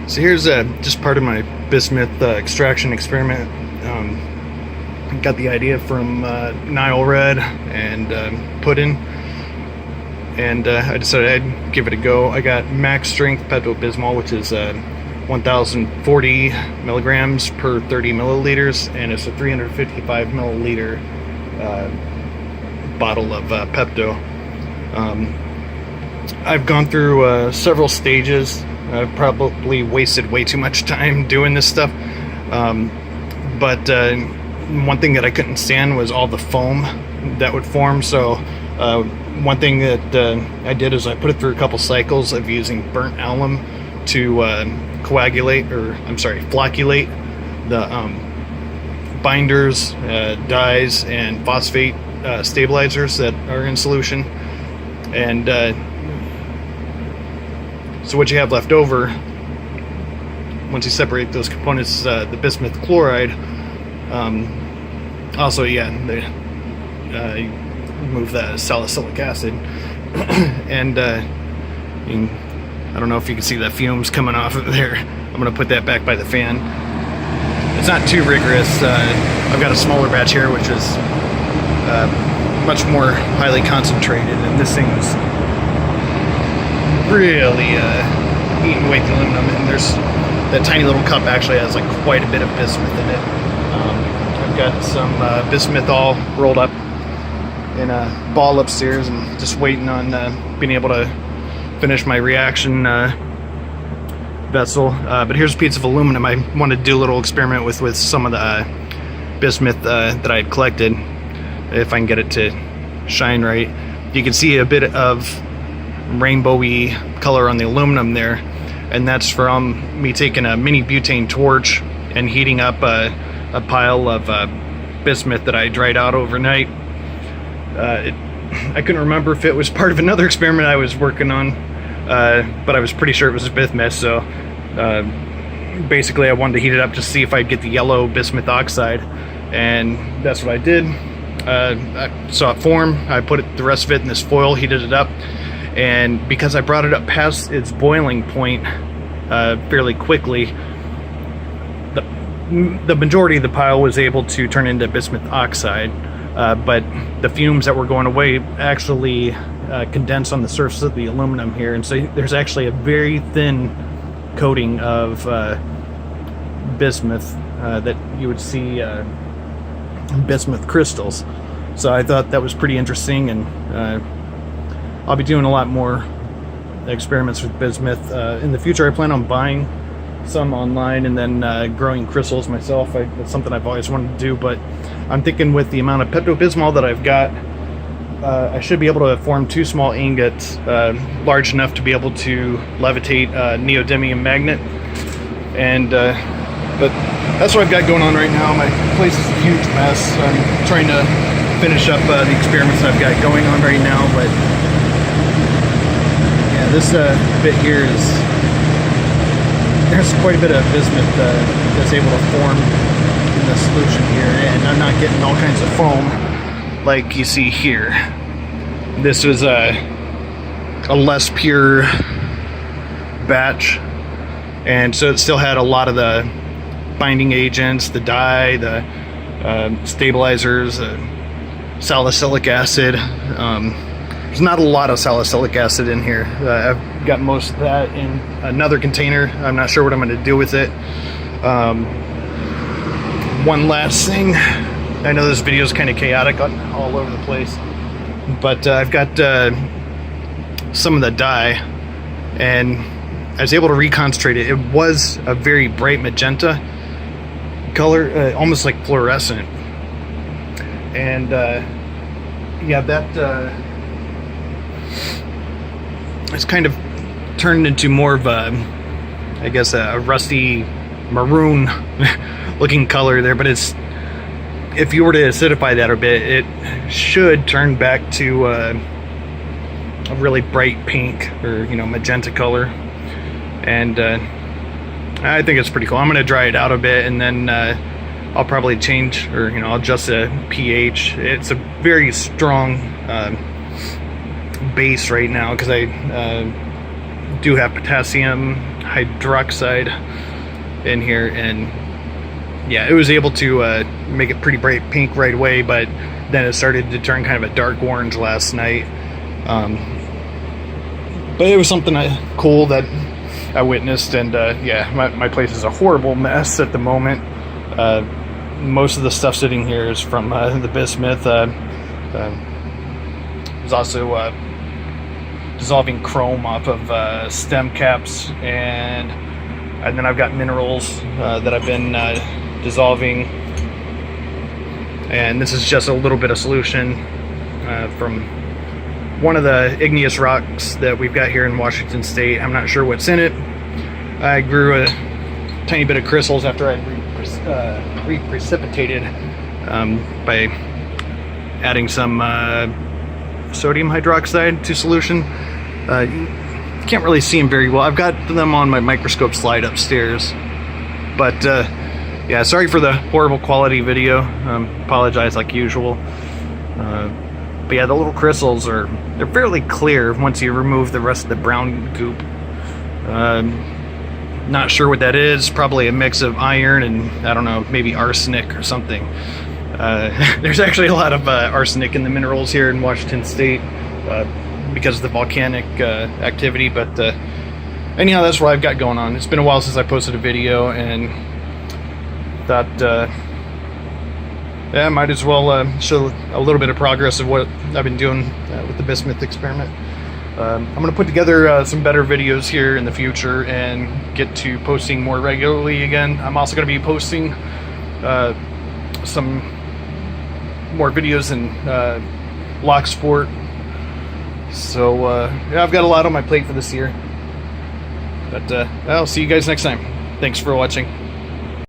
So here's just part of my bismuth extraction experiment. Got the idea from Nile Red and Puddin, and I decided I'd give it a go. I got max strength Pepto Bismol, which is 1040 milligrams per 30 milliliters, and it's a 355 milliliter bottle of Pepto. I've gone through several stages. I've probably wasted way too much time doing this stuff, but one thing that I couldn't stand was all the foam that would form. So one thing that I did is I put it through a couple cycles of using burnt alum to flocculate the binders, dyes, and phosphate stabilizers that are in solution. And so what you have left over, once you separate those components, the bismuth chloride, also, yeah, they remove the salicylic acid. And I don't know if you can see the fumes coming off of there. I'm going to put that back by the fan. It's not too rigorous. I've got a smaller batch here, which is much more highly concentrated, and this thing was really eating away the aluminum. And there's that tiny little cup actually has like quite a bit of bismuth in it. I've got some bismuth all rolled up in a ball upstairs, and just waiting on being able to finish my reaction vessel. But here's a piece of aluminum. I wanted to do a little experiment with some of the bismuth that I had collected, if I can get it to shine right. You can see a bit of rainbowy color on the aluminum there, and that's from me taking a mini butane torch and heating up a pile of bismuth that I dried out overnight. I couldn't remember if it was part of another experiment I was working on, but I was pretty sure it was bismuth. So basically I wanted to heat it up to see if I'd get the yellow bismuth oxide, and that's what I did. I saw it form. I put the rest of it in this foil, heated it up, and because I brought it up past its boiling point fairly quickly, the majority of the pile was able to turn into bismuth oxide, but the fumes that were going away actually condensed on the surface of the aluminum here, and so there's actually a very thin coating of bismuth that you would see bismuth crystals. So I thought that was pretty interesting, and I'll be doing a lot more experiments with bismuth in the future. I plan on buying some online and then growing crystals myself. That's something I've always wanted to do, but I'm thinking with the amount of Pepto Bismol that I've got, I should be able to form 2 small ingots large enough to be able to levitate a neodymium magnet. And but that's what I've got going on right now. My place is a huge mess. I'm trying to finish up the experiments I've got going on right now, but yeah, this bit here there's quite a bit of bismuth that's able to form in the solution here, and I'm not getting all kinds of foam like you see here. This was a less pure batch, and so it still had a lot of the binding agents, the dye, the stabilizers, salicylic acid. There's not a lot of salicylic acid in here. I've got most of that in another container. I'm not sure what I'm going to do with it. One last thing. I know this video is kind of chaotic all over the place, but I've got some of the dye, and I was able to reconcentrate it. It was a very bright magenta color, almost like fluorescent. And yeah, that it's kind of turned into more of a, I guess, a rusty maroon looking color there, but it's, if you were to acidify that a bit, it should turn back to a really bright pink or, magenta color. And I think it's pretty cool. I'm going to dry it out a bit, and then I'll probably change, or I'll adjust the pH. It's a very strong base right now because I do have potassium hydroxide in here, and yeah, it was able to make it pretty bright pink right away, but then it started to turn kind of a dark orange last night. But it was something cool that I witnessed, and yeah, my place is a horrible mess at the moment. Most of the stuff sitting here is from the Bismuth. There's also dissolving chrome off of stem caps, and then I've got minerals that I've been dissolving, and this is just a little bit of solution from one of the igneous rocks that we've got here in Washington State. I'm not sure what's in it. I grew a tiny bit of crystals after I reprecipitated by adding some sodium hydroxide to solution. You can't really see them very well. I've got them on my microscope slide upstairs, but yeah, sorry for the horrible quality video. Apologize like usual. But yeah, the little crystals they're fairly clear once you remove the rest of the brown goop. Not sure what that is. Probably a mix of iron and, I don't know, maybe arsenic or something. There's actually a lot of arsenic in the minerals here in Washington State because of the volcanic activity. But anyhow, that's what I've got going on. It's been a while since I posted a video, and thought, yeah, might as well show a little bit of progress of what I've been doing with the Bismuth experiment. I'm going to put together some better videos here in the future and get to posting more regularly again. I'm also going to be posting some more videos in lock sport. So yeah, I've got a lot on my plate for this year. But I'll see you guys next time. Thanks for watching.